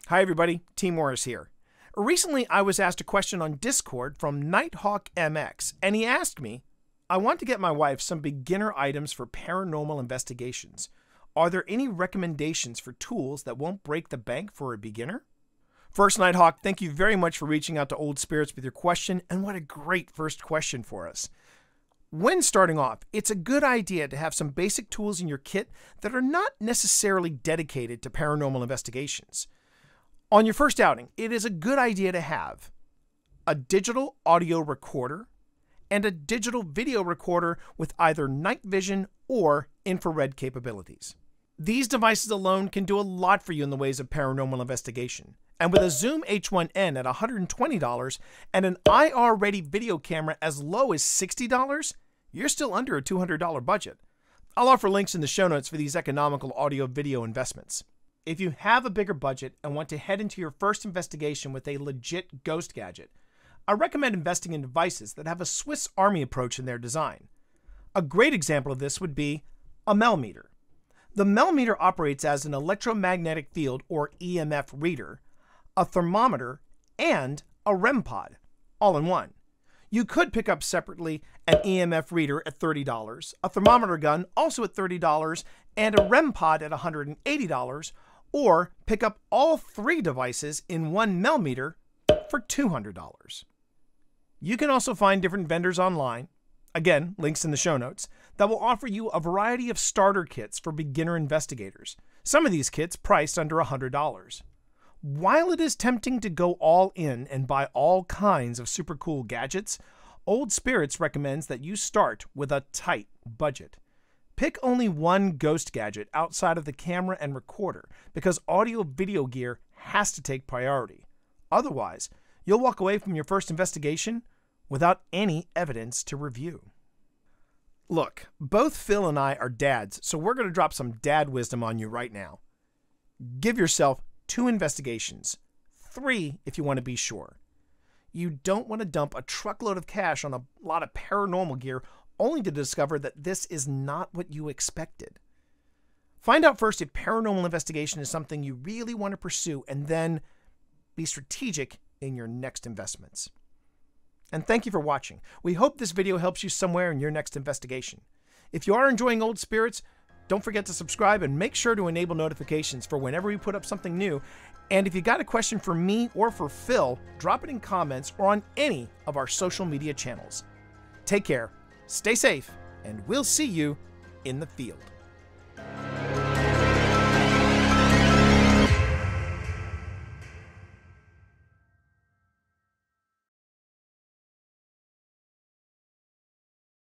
Hi everybody, T. Morris here. Recently I was asked a question on Discord from Nighthawk MX, and he asked me, I want to get my wife some beginner items for paranormal investigations. Are there any recommendations for tools that won't break the bank for a beginner? First, Nighthawk, thank you very much for reaching out to Old Spirits with your question, and what a great first question for us. When starting off, it's a good idea to have some basic tools in your kit that are not necessarily dedicated to paranormal investigations. On your first outing, it is a good idea to have a digital audio recorder and a digital video recorder with either night vision or infrared capabilities. These devices alone can do a lot for you in the ways of paranormal investigation. And with a Zoom H1N at $120 and an IR-ready video camera as low as $60, you're still under a $200 budget. I'll offer links in the show notes for these economical audio-video investments. If you have a bigger budget and want to head into your first investigation with a legit ghost gadget, I recommend investing in devices that have a Swiss Army approach in their design. A great example of this would be a Melmeter. The Melmeter operates as an electromagnetic field or EMF reader, a thermometer, and a REM pod, all in one. You could pick up separately an EMF reader at $30, a thermometer gun also at $30, and a REM pod at $180, or pick up all three devices in one Melmeter for $200. You can also find different vendors online, again, links in the show notes, that will offer you a variety of starter kits for beginner investigators. Some of these kits priced under $100. While it is tempting to go all in and buy all kinds of super cool gadgets, Old Spirits recommends that you start with a tight budget. Pick only one ghost gadget outside of the camera and recorder because audio-video gear has to take priority. Otherwise, you'll walk away from your first investigation without any evidence to review. Look, both Phil and I are dads, so we're going to drop some dad wisdom on you right now. Give yourself 2 investigations, 3 if you want to be sure. You don't want to dump a truckload of cash on a lot of paranormal gear only to discover that this is not what you expected. Find out first if paranormal investigation is something you really want to pursue, and then be strategic in your next investments. And thank you for watching. We hope this video helps you somewhere in your next investigation. If you are enjoying Old Spirits, don't forget to subscribe and make sure to enable notifications for whenever we put up something new. And if you got a question for me or for Phil, drop it in comments or on any of our social media channels. Take care, stay safe, and we'll see you in the field.